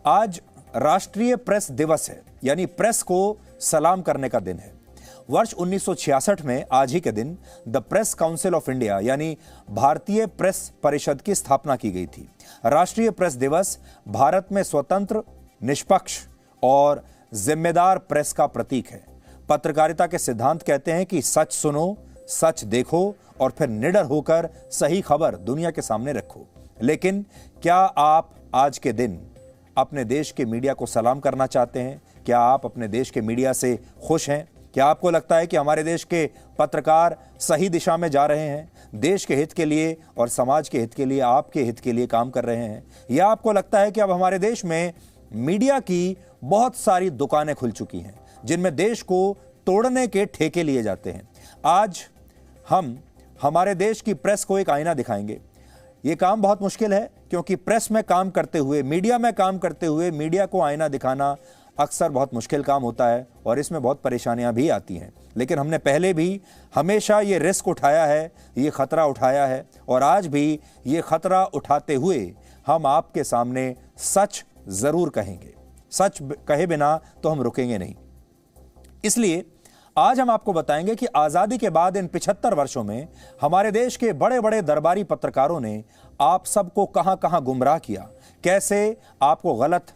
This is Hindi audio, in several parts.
आज राष्ट्रीय प्रेस दिवस है, यानी प्रेस को सलाम करने का दिन है। वर्ष 1966 में आज ही के दिन the press council of India यानी भारतीय प्रेस परिषद की स्थापना की गई थी। राष्ट्रीय प्रेस दिवस भारत में स्वतंत्र, निष्पक्ष और जिम्मेदार प्रेस का प्रतीक है। पत्रकारिता के सिद्धांत कहते हैं कि सच सुनो, सच देखो और फिर निडर होकर सही खबर दुनिया के सामने रखो। लेकिन क्या आप आज के दिन अपने देश के मीडिया को सलाम करना चाहते हैं? क्या आप अपने देश के मीडिया से खुश हैं? क्या आपको लगता है कि हमारे देश के पत्रकार सही दिशा में जा रहे हैं, देश के हित के लिए और समाज के हित के लिए, आपके हित के लिए काम कर रहे हैं? या आपको लगता है कि अब हमारे देश में मीडिया की बहुत सारी दुकानें खुल चुकी हैं जिनमें देश को तोड़ने के ठेके लिए जाते हैं? आज हम हमारे देश की प्रेस को एक आईना दिखाएंगे। ये काम बहुत मुश्किल है क्योंकि प्रेस में काम करते हुए, मीडिया में काम करते हुए मीडिया को आईना दिखाना अक्सर बहुत मुश्किल काम होता है और इसमें बहुत परेशानियां भी आती हैं। लेकिन हमने पहले भी हमेशा ये रिस्क उठाया है, ये खतरा उठाया है और आज भी ये खतरा उठाते हुए हम आपके सामने सच जरूर कहेंगे। सच कहे बिना तो हम रुकेंगे नहीं। इसलिए आज हम आपको बताएंगे कि आजादी के बाद इन 75 वर्षों में हमारे देश के बड़े बड़े दरबारी पत्रकारों ने आप सबको कहां कहां गुमराह किया, कैसे आपको गलत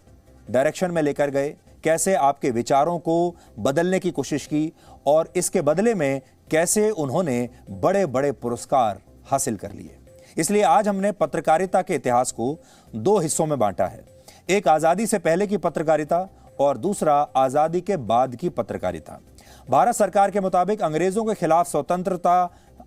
डायरेक्शन में लेकर गए, कैसे आपके विचारों को बदलने की कोशिश की और इसके बदले में कैसे उन्होंने बड़े बड़े पुरस्कार हासिल कर लिए। इसलिए आज हमने पत्रकारिता के इतिहास को दो हिस्सों में बांटा है। एक आजादी से पहले की पत्रकारिता और दूसरा आजादी के बाद की पत्रकारिता। भारत सरकार के मुताबिक अंग्रेजों के खिलाफ स्वतंत्रता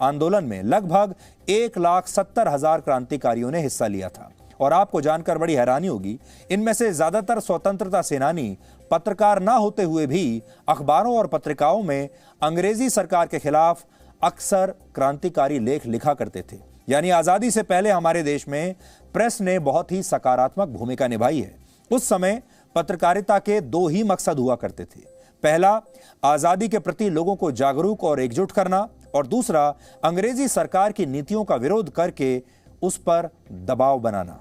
आंदोलन में लगभग 1,70,000 क्रांतिकारियों ने हिस्सा लिया था और आपको जानकर बड़ी हैरानी होगी, इनमें से ज्यादातर स्वतंत्रता सेनानी पत्रकार ना होते हुए भी अखबारों और पत्रिकाओं में अंग्रेजी सरकार के खिलाफ अक्सर क्रांतिकारी लेख लिखा करते थे। यानी आजादी से पहले हमारे देश में प्रेस ने बहुत ही सकारात्मक भूमिका निभाई है। उस समय पत्रकारिता के दो ही मकसद हुआ करते थे। पहला, आजादी के प्रति लोगों को जागरूक और एकजुट करना और दूसरा, अंग्रेजी सरकार की नीतियों का विरोध करके उस पर दबाव बनाना।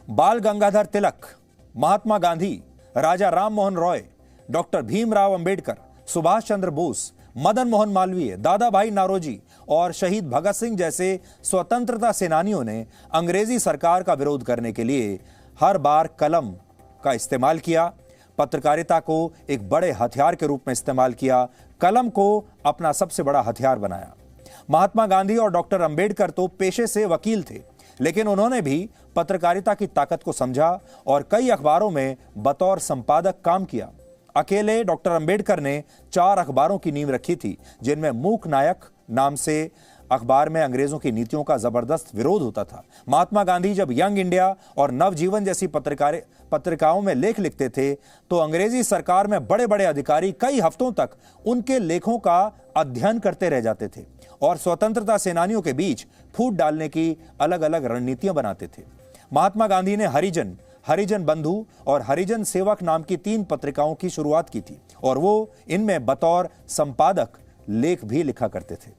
बाल गंगाधर तिलक, महात्मा गांधी, राजा राम मोहन रॉय, डॉक्टर भीमराव अंबेडकर, सुभाष चंद्र बोस, मदन मोहन मालवीय, दादा भाई नारोजी और शहीद भगत सिंह जैसे स्वतंत्रता सेनानियों ने अंग्रेजी सरकार का विरोध करने के लिए हर बार कलम का इस्तेमाल किया, पत्रकारिता को एक बड़े हथियार के रूप में इस्तेमाल किया, कलम को अपना सबसे बड़ा हथियार बनाया। महात्मा गांधी और डॉक्टर अंबेडकर तो पेशे से वकील थे, लेकिन उन्होंने भी पत्रकारिता की ताकत को समझा और कई अखबारों में बतौर संपादक काम किया। अकेले डॉक्टर अंबेडकर ने 4 अखबारों की नींव रखी थी, जिनमें मूक नायक नाम से अखबार में अंग्रेजों की नीतियों का जबरदस्त विरोध होता था। महात्मा गांधी जब यंग इंडिया और नवजीवन जैसी पत्रिकाओं में लेख लिखते थे तो अंग्रेजी सरकार में बड़े बड़े अधिकारी कई हफ्तों तक उनके लेखों का अध्ययन करते रह जाते थे और स्वतंत्रता सेनानियों के बीच फूट डालने की अलग अलग रणनीतियां बनाते थे। महात्मा गांधी ने हरिजन, हरिजन बंधु और हरिजन सेवक नाम की 3 पत्रिकाओं की शुरुआत की थी और वो इनमें बतौर संपादक लेख भी लिखा करते थे।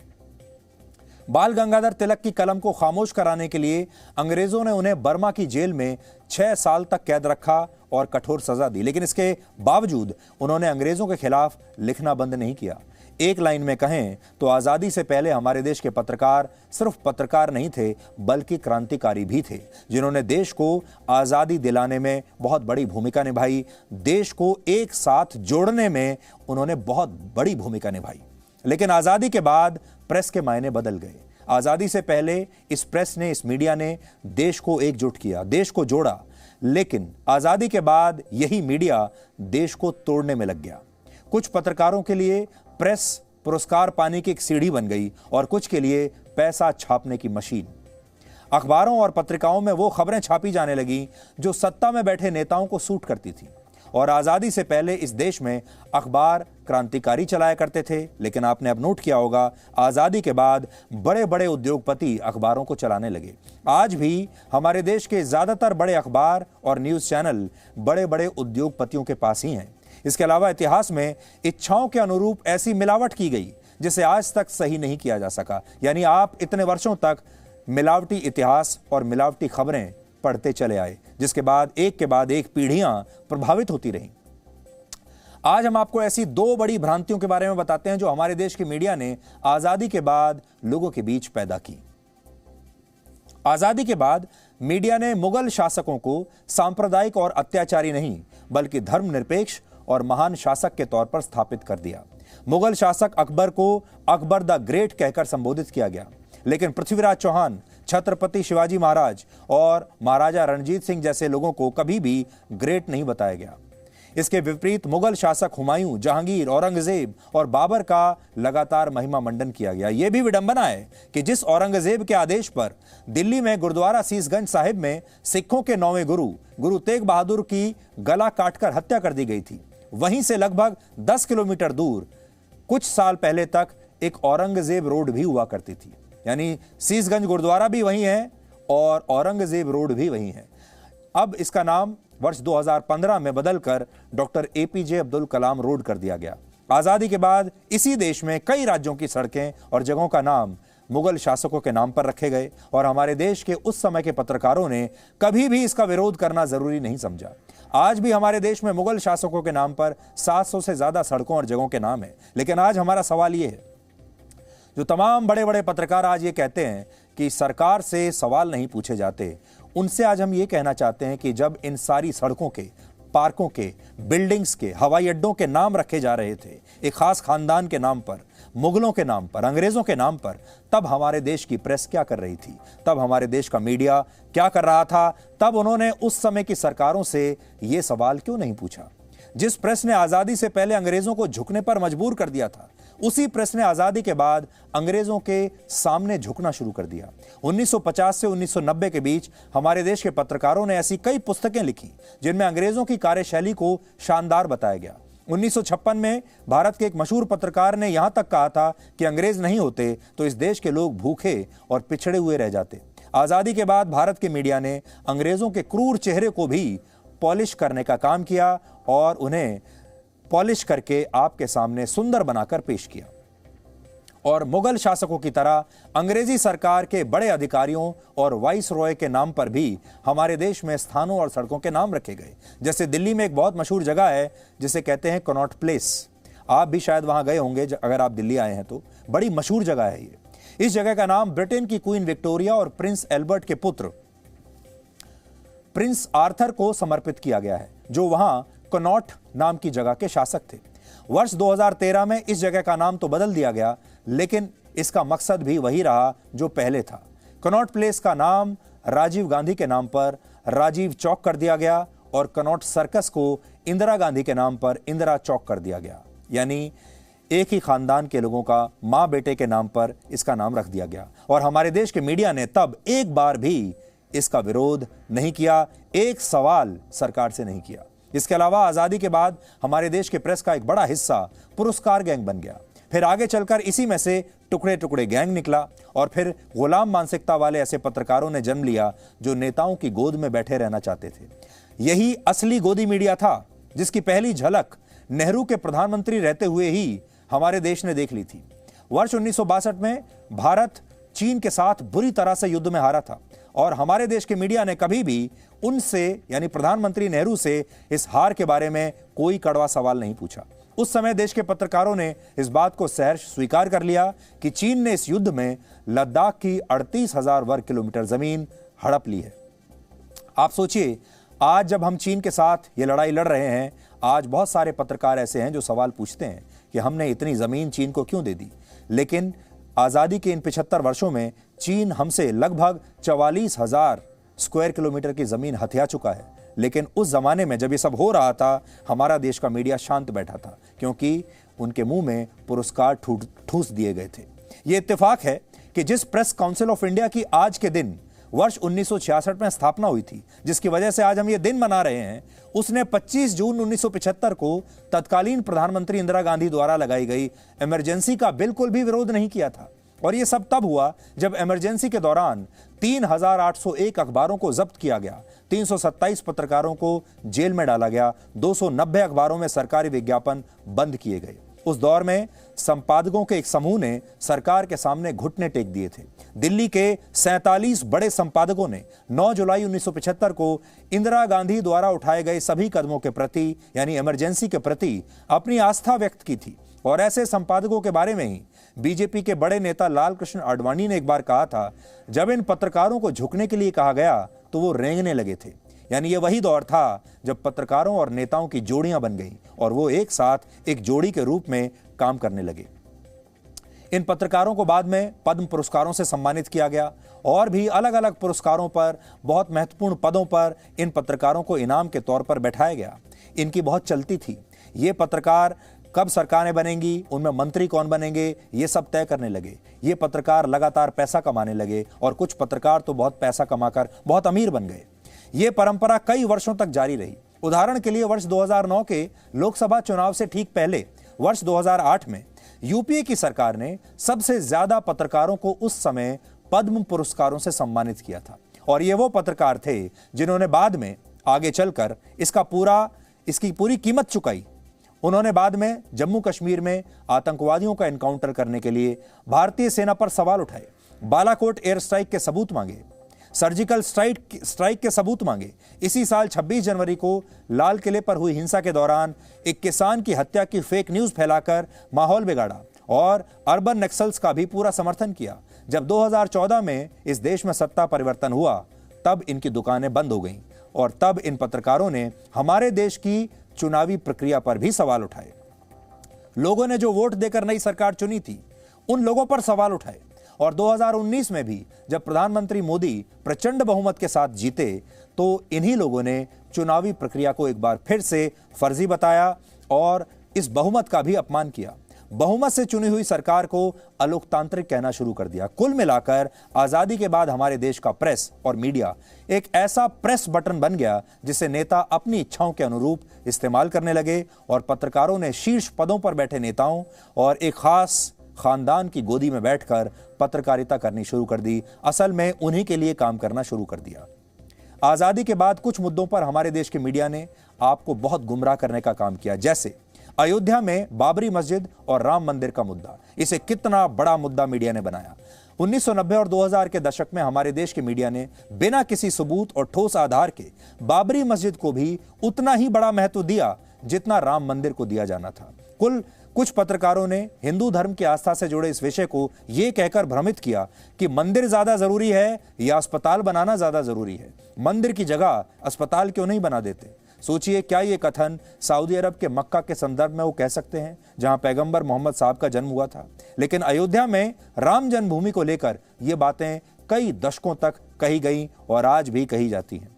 बाल गंगाधर तिलक की कलम को खामोश कराने के लिए अंग्रेजों ने उन्हें बर्मा की जेल में 6 साल तक कैद रखा और कठोर सजा दी, लेकिन इसके बावजूद उन्होंने अंग्रेजों के खिलाफ लिखना बंद नहीं किया। एक लाइन में कहें तो आजादी से पहले हमारे देश के पत्रकार सिर्फ पत्रकार नहीं थे बल्कि क्रांतिकारी भी थे, जिन्होंने देश को आजादी दिलाने में बहुत बड़ी भूमिका निभाई। देश को एक साथ जोड़ने में उन्होंने बहुत बड़ी भूमिका निभाई। लेकिन आजादी के बाद प्रेस के मायने बदल गए। आजादी से पहले इस प्रेस ने, इस मीडिया ने देश को एकजुट किया, देश को जोड़ा, लेकिन आजादी के बाद यही मीडिया देश को तोड़ने में लग गया। कुछ पत्रकारों के लिए प्रेस पुरस्कार पाने की एक सीढ़ी बन गई और कुछ के लिए पैसा छापने की मशीन। अखबारों और पत्रिकाओं में वो खबरें छापी जाने लगी जो सत्ता में बैठे नेताओं को सूट करती थी। और आजादी से पहले इस देश में अखबार क्रांतिकारी चलाया करते थे, लेकिन आपने अब नोट किया होगा आजादी के बाद बड़े बड़े उद्योगपति अखबारों को चलाने लगे। आज भी हमारे देश के ज्यादातर बड़े अखबार और न्यूज चैनल बड़े बड़े उद्योगपतियों के पास ही हैं। इसके अलावा इतिहास में इच्छाओं के अनुरूप ऐसी मिलावट की गई जिसे आज तक सही नहीं किया जा सका। यानी आप इतने वर्षों तक मिलावटी इतिहास और मिलावटी खबरें पढ़ते चले आए, जिसके बाद एक पीढ़ियां प्रभावित होती रहीं। आज हम आपको ऐसी दो बड़ी भ्रांतियों के बारे में बताते हैं जो हमारे देश की मीडिया ने आजादी के बाद लोगों के बीच पैदा की। आजादी के बाद मीडिया ने मुगल शासकों को सांप्रदायिक और अत्याचारी नहीं बल्कि धर्मनिरपेक्ष और महान शासक के तौर पर स्थापित कर दिया। मुगल शासक अकबर को अकबर द ग्रेट कहकर संबोधित किया गया, लेकिन पृथ्वीराज चौहान, छत्रपति शिवाजी महाराज और महाराजा रणजीत सिंह जैसे लोगों को कभी भी ग्रेट नहीं बताया गया। इसके विपरीत मुगल शासक हुमायूं, जहांगीर, औरंगजेब और बाबर का लगातार महिमा मंडन किया गया। यह भी विडंबना है कि जिस औरंगजेब के आदेश पर दिल्ली में गुरुद्वारा सीसगंज साहिब में सिखों के 9वें गुरु तेग बहादुर की गला काटकर हत्या कर दी गई थी, वहीं से लगभग 10 किलोमीटर दूर कुछ साल पहले तक एक औरंगजेब रोड भी हुआ करती थी। यानी सीसगंज गुरुद्वारा भी वहीं है और औरंगजेब रोड भी वहीं है। अब इसका नाम वर्ष 2015 में बदलकर doctor APJ Abdul Kalam road कर दिया गया। आजादी के बाद इसी देश में कई राज्यों की सड़कें और जगहों का नाम मुगल शासकों के नाम पर रखे गए और हमारे देश के उस समय के पत्रकारों ने कभी भी इसका विरोध करना जरूरी नहीं समझा। आज भी हमारे देश में मुगल शासकों के नाम पर 700 से ज्यादा सड़कों और जगहों के नाम है। लेकिन आज हमारा सवाल यह है, जो तमाम बड़े बड़े पत्रकार आज ये कहते हैं कि सरकार से सवाल नहीं पूछे जाते, उनसे आज हम ये कहना चाहते हैं कि जब इन सारी सड़कों के, पार्कों के, बिल्डिंग्स के, हवाई अड्डों के नाम रखे जा रहे थे एक खास खानदान के नाम पर, मुगलों के नाम पर, अंग्रेजों के नाम पर, तब हमारे देश की प्रेस क्या कर रही थी? तब हमारे देश का मीडिया क्या कर रहा था? तब उन्होंने उस समय की सरकारों से यह सवाल क्यों नहीं पूछा? जिस प्रेस ने आजादी से पहले अंग्रेजों को झुकने पर मजबूर कर दिया था, उसी प्रेस ने आजादी के बाद अंग्रेजों के सामने झुकना शुरू कर दिया। 1950 से 1990 के बीच हमारे देश के पत्रकारों ने ऐसी कई पुस्तकें लिखी जिनमें अंग्रेजों की कार्यशैली को शानदार बताया गया। 1956 में भारत के एक मशहूर पत्रकार ने यहां तक कहा था कि अंग्रेज नहीं होते तो इस देश के लोग भूखे और पिछड़े हुए रह जाते। आजादी के बाद भारत के मीडिया ने अंग्रेजों के क्रूर चेहरे को भी पॉलिश करने का काम किया और उन्हें पॉलिश करके आपके सामने सुंदर बनाकर पेश किया। और मुगल शासकों की तरह अंग्रेजी सरकार के बड़े अधिकारियों और वाइस रॉय के नाम पर भी हमारे देश में स्थानों और सड़कों के नाम रखे गए। जैसे दिल्ली में एक बहुत मशहूर जगह है जिसे कहते हैं कनॉट प्लेस। आप भी शायद वहां गए होंगे अगर आप दिल्ली आए हैं तो। बड़ी मशहूर जगह है ये। इस जगह का नाम ब्रिटेन की क्वीन विक्टोरिया और प्रिंस एल्बर्ट के पुत्र प्रिंस आर्थर को समर्पित किया गया है, जो वहां कनॉट नाम की जगह के शासक थे। वर्ष 2013 में इस जगह का नाम तो बदल दिया गया, लेकिन इसका मकसद भी वही रहा जो पहले था। कनॉट प्लेस का नाम राजीव गांधी के नाम पर राजीव चौक कर दिया गया और कनॉट सर्कस को इंदिरा गांधी के नाम पर इंदिरा चौक कर दिया गया। यानी एक ही खानदान के लोगों का मां बेटे के नाम पर इसका नाम रख दिया गया। और हमारे देश के मीडिया ने तब एक बार भी इसका विरोध नहीं किया, एक सवाल सरकार से नहीं किया। इसके अलावा आजादी के बाद हमारे देश के प्रेस का एक बड़ा हिस्सा पुरस्कार गैंग बन गया। फिर आगे चलकर इसी में से टुकड़े टुकड़े गैंग निकला और फिर गुलाम मानसिकता वाले ऐसे पत्रकारों ने जन्म लिया जो नेताओं की गोद में बैठे रहना चाहते थे। यही असली गोदी मीडिया था जिसकी पहली झलक नेहरू के प्रधानमंत्री रहते हुए ही हमारे देश ने देख ली थी। वर्ष 1962 में भारत चीन के साथ बुरी तरह से युद्ध में हारा था और हमारे देश के मीडिया ने कभी भी उनसे यानी प्रधानमंत्री नेहरू से इस हार के बारे में कोई कड़वा सवाल नहीं पूछा। उस समय देश के पत्रकारों ने इस बात को सहर्ष स्वीकार कर लिया कि चीन ने इस युद्ध में लद्दाख की 38,000 वर्ग किलोमीटर जमीन हड़प ली है। आप सोचिए, आज जब हम चीन के साथ ये लड़ाई लड़ रहे हैं, आज बहुत सारे पत्रकार ऐसे हैं जो सवाल पूछते हैं कि हमने इतनी जमीन चीन को क्यों दे दी। लेकिन आजादी के इन 75 वर्षों में चीन हमसे लगभग 44,000 स्क्वायर किलोमीटर की जमीन हथिया चुका है। लेकिन उस जमाने में जब ये सब हो रहा था, हमारा देश का मीडिया शांत बैठा था क्योंकि उनके मुंह में पुरस्कार ठूस दिए गए थे। ये इत्तेफाक है कि जिस प्रेस काउंसिल ऑफ इंडिया की आज के दिन वर्ष 1966 में स्थापना हुई थी, जिसकी वजह से आज हम ये दिन मना रहे हैं, उसने 25 जून 1975 को तत्कालीन प्रधानमंत्री इंदिरा गांधी द्वारा लगाई गई इमरजेंसी का बिल्कुल भी विरोध नहीं किया था। और यह सब तब हुआ जब इमरजेंसी के दौरान 3,801 अखबारों को जब्त किया गया, 327 पत्रकारों को जेल में डाला गया, 290 अखबारों में सरकारी विज्ञापन बंद किए गए। उस दौर में संपादकों के एक समूह ने सरकार के सामने घुटने टेक दिए थे। दिल्ली के 47 बड़े संपादकों ने 9 जुलाई 1975 को इंदिरा गांधी द्वारा उठाए गए सभी कदमों के प्रति यानी इमरजेंसी के प्रति अपनी आस्था व्यक्त की थी। और ऐसे संपादकों के बारे में ही बीजेपी के बड़े नेता लाल कृष्ण आडवाणी ने एक बार कहा था, जब इन पत्रकारों को झुकने के लिए कहा गया तो वो रेंगने लगे थे। यानी ये वही दौर था जब पत्रकारों और नेताओं की जोड़ियां बन गईं और वो एक साथ एक जोड़ी के रूप में काम करने लगे। इन पत्रकारों को बाद में पद्म पुरस्कारों से सम्मानित किया गया और भी अलग अलग पुरस्कारों पर, बहुत महत्वपूर्ण पदों पर इन पत्रकारों को इनाम के तौर पर बैठाया गया। इनकी बहुत चलती थी। ये पत्रकार कब सरकारें बनेंगी, उनमें मंत्री कौन बनेंगे, ये सब तय करने लगे। ये पत्रकार लगातार पैसा कमाने लगे और कुछ पत्रकार तो बहुत पैसा कमाकर बहुत अमीर बन गए। ये परंपरा कई वर्षों तक जारी रही। उदाहरण के लिए वर्ष 2009 के लोकसभा चुनाव से ठीक पहले वर्ष 2008 में यूपीए की सरकार ने सबसे ज्यादा पत्रकारों को उस समय पद्म पुरस्कारों से सम्मानित किया था। और ये वो पत्रकार थे जिन्होंने बाद में आगे चलकर इसकी पूरी कीमत चुकाई। उन्होंने बाद में जम्मू कश्मीर में आतंकवादियों का एनकाउंटर करने के लिए भारतीय सेना पर सवाल उठाए, बालाकोट एयर स्ट्राइक के सबूत मांगे, सर्जिकल स्ट्राइक के सबूत मांगे। इसी साल 26 जनवरी को लाल किले पर हुई हिंसा के दौरान एक किसान की हत्या की फेक न्यूज फैलाकर माहौल बिगाड़ा और अर्बन नक्सल्स का भी पूरा समर्थन किया। जब 2014 में इस देश में सत्ता परिवर्तन हुआ तब इनकी दुकानें बंद हो गईं और तब इन पत्रकारों ने हमारे देश की चुनावी प्रक्रिया पर भी सवाल उठाए। लोगों ने जो वोट देकर नई सरकार चुनी थी उन लोगों पर सवाल उठाए। और 2019 में भी जब प्रधानमंत्री मोदी प्रचंड बहुमत के साथ जीते तो इन्हीं लोगों ने चुनावी प्रक्रिया को एक बार फिर से फर्जी बताया और इस बहुमत का भी अपमान किया। बहुमत से चुनी हुई सरकार को अलोकतांत्रिक कहना शुरू कर दिया। कुल मिलाकर आजादी के बाद हमारे देश का प्रेस और मीडिया एक ऐसा प्रेस बटन बन गया जिसे नेता अपनी इच्छाओं के अनुरूप इस्तेमाल करने लगे और पत्रकारों ने शीर्ष पदों पर बैठे नेताओं और एक खास खानदान की गोदी में बैठकर पत्रकारिता करनी शुरू कर दी। असल में उन्हीं के लिए काम करना शुरू कर दिया। आजादी के बाद कुछ मुद्दों पर हमारे देश के मीडिया ने आपको बहुत गुमराह करने का काम किया, जैसे अयोध्या में बाबरी मस्जिद और राम मंदिर का मुद्दा। इसे कितना बड़ा मुद्दा मीडिया ने बनाया। 1990 और 2000 के दशक में हमारे देश के मीडिया ने बिना किसी सबूत और ठोस आधार के बाबरी मस्जिद को भी उतना ही बड़ा महत्व दिया जितना राम मंदिर को दिया जाना था। कुछ पत्रकारों ने हिंदू धर्म की आस्था से जुड़े इस विषय को यह कहकर भ्रमित किया कि मंदिर ज्यादा जरूरी है या अस्पताल बनाना ज्यादा जरूरी है। मंदिर की जगह अस्पताल क्यों नहीं बना देते? सोचिए, क्या ये कथन सऊदी अरब के मक्का के संदर्भ में वो कह सकते हैं जहां पैगंबर मोहम्मद साहब का जन्म हुआ था? लेकिन अयोध्या में राम जन्मभूमि को लेकर ये बातें कई दशकों तक कही गई और आज भी कही जाती हैं।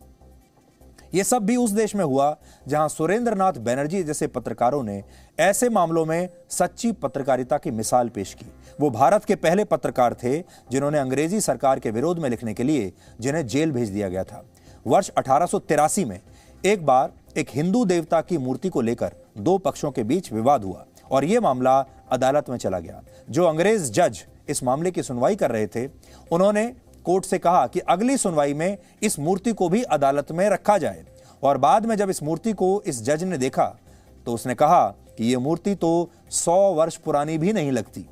ये सब भी उस देश में हुआ जहां सुरेंद्र नाथ बैनर्जी जैसे पत्रकारों ने ऐसे मामलों में सच्ची पत्रकारिता की मिसाल पेश की। वो भारत के पहले पत्रकार थे जिन्होंने अंग्रेजी सरकार के विरोध में लिखने के लिए जिन्हें जेल भेज दिया गया था। वर्ष 1883 में एक बार एक हिंदू देवता की मूर्ति को लेकर दो पक्षों के बीच विवाद हुआ और यह मामला अदालत में चला गया। जो अंग्रेज जज इस मामले की सुनवाई कर रहे थे उन्होंने कोर्ट से कहा कि अगली सुनवाई में इस मूर्ति को भी अदालत में रखा जाए। और बाद में जब इस मूर्ति को इस जज ने देखा तो उसने कहा कि यह मूर्ति तो 100 वर्ष पुरानी भी नहीं लगती।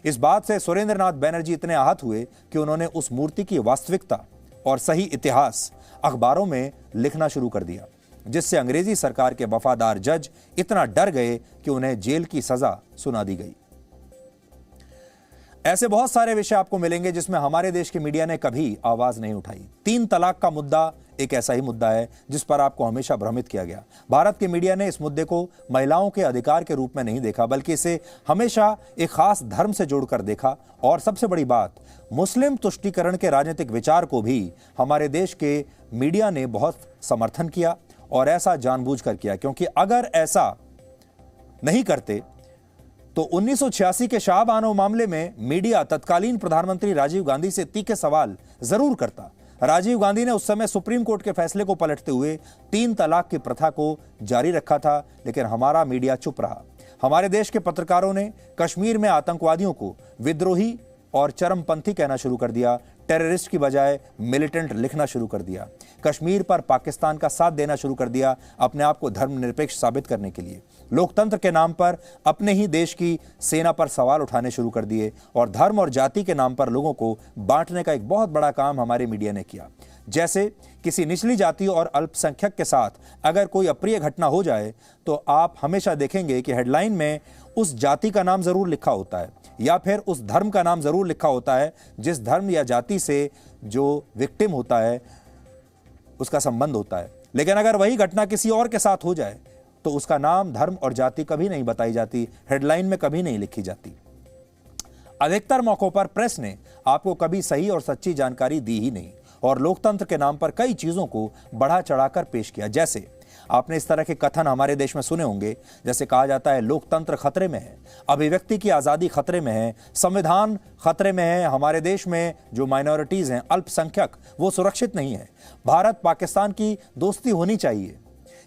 इस बात से सुरेंद्र नाथ बैनर्जी इतने आहत हुए कि उन्होंने उस मूर्ति की वास्तविकता और सही इतिहास अखबारों में लिखना शुरू कर दिया, जिससे अंग्रेजी सरकार के वफादार जज इतना डर गए कि उन्हें जेल की सजा सुना दी गई। ऐसे बहुत सारे विषय आपको मिलेंगे जिसमें हमारे देश की मीडिया ने कभी आवाज नहीं उठाई। 3 तलाक का मुद्दा एक ऐसा ही मुद्दा है जिस पर आपको हमेशा भ्रमित किया गया। भारत के मीडिया ने इस मुद्दे को महिलाओं के अधिकार के रूप में नहीं देखा, बल्कि इसे हमेशा एक खास धर्म से जोड़कर देखा। और सबसे बड़ी बात, मुस्लिम तुष्टीकरण के राजनीतिक विचार को भी हमारे देश के मीडिया ने बहुत समर्थन किया और ऐसा जानबूझकर किया, क्योंकि अगर ऐसा नहीं करते तो 1986 के शाहबानो मामले में मीडिया तत्कालीन प्रधानमंत्री राजीव गांधी से तीखे सवाल जरूर करता। राजीव गांधी ने उस समय सुप्रीम कोर्ट के फैसले को पलटते हुए 3 तलाक की प्रथा को जारी रखा था, लेकिन हमारा मीडिया चुप रहा। हमारे देश के पत्रकारों ने कश्मीर में आतंकवादियों को विद्रोही और चरमपंथी कहना शुरू कर दिया। टेररिस्ट की बजाय मिलिटेंट लिखना शुरू कर दिया। कश्मीर पर पाकिस्तान का साथ देना शुरू कर दिया अपने आप को धर्मनिरपेक्ष साबित करने के लिए। लोकतंत्र के नाम पर अपने ही देश की सेना पर सवाल उठाने शुरू कर दिए और धर्म और जाति के नाम पर लोगों को बांटने का एक बहुत बड़ा काम हमारे मीडिया ने किया। जैसे किसी निचली जाति और अल्पसंख्यक के साथ अगर कोई अप्रिय घटना हो जाए तो आप हमेशा देखेंगे कि हेडलाइन में उस जाति का नाम जरूर लिखा होता है या फिर उस धर्म का नाम जरूर लिखा होता है जिस धर्म या जाति से जो विक्टिम होता है उसका संबंध होता है। लेकिन अगर वही घटना किसी और के साथ हो जाए तो उसका नाम, धर्म और जाति कभी नहीं बताई जाती, हेडलाइन में कभी नहीं लिखी जाती। अधिकतर मौकों पर प्रेस ने आपको कभी सही और सच्ची जानकारी दी ही नहीं और लोकतंत्र के नाम पर कई चीजों को बढ़ा चढ़ाकर पेश किया। जैसे आपने इस तरह के कथन हमारे देश में सुने होंगे, जैसे कहा जाता है लोकतंत्र खतरे में है, अभिव्यक्ति की आजादी खतरे में है, संविधान खतरे में है, हमारे देश में जो माइनॉरिटीज हैं, अल्पसंख्यक, वो सुरक्षित नहीं है, भारत पाकिस्तान की दोस्ती होनी चाहिए।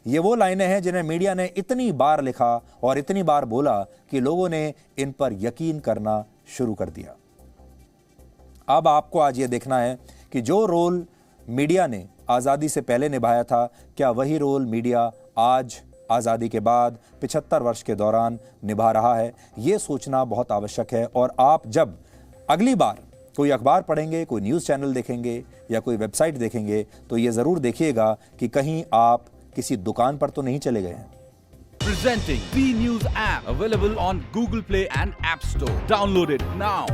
ये वो लाइनें हैं जिन्हें मीडिया ने इतनी बार लिखा और इतनी बार बोला कि लोगों ने इन पर यकीन करना शुरू कर दिया। अब आपको आज ये देखना है कि जो रोल मीडिया ने आज़ादी से पहले निभाया था, क्या वही रोल मीडिया आज आज़ादी के बाद 75 वर्ष के दौरान निभा रहा है। ये सोचना बहुत आवश्यक है। और आप जब अगली बार कोई अखबार पढ़ेंगे, कोई न्यूज़ चैनल देखेंगे या कोई वेबसाइट देखेंगे तो ये ज़रूर देखिएगा कि कहीं आप किसी दुकान पर तो नहीं चले गए हैं। Presenting B News app available on Google Play and App Store. Download it now.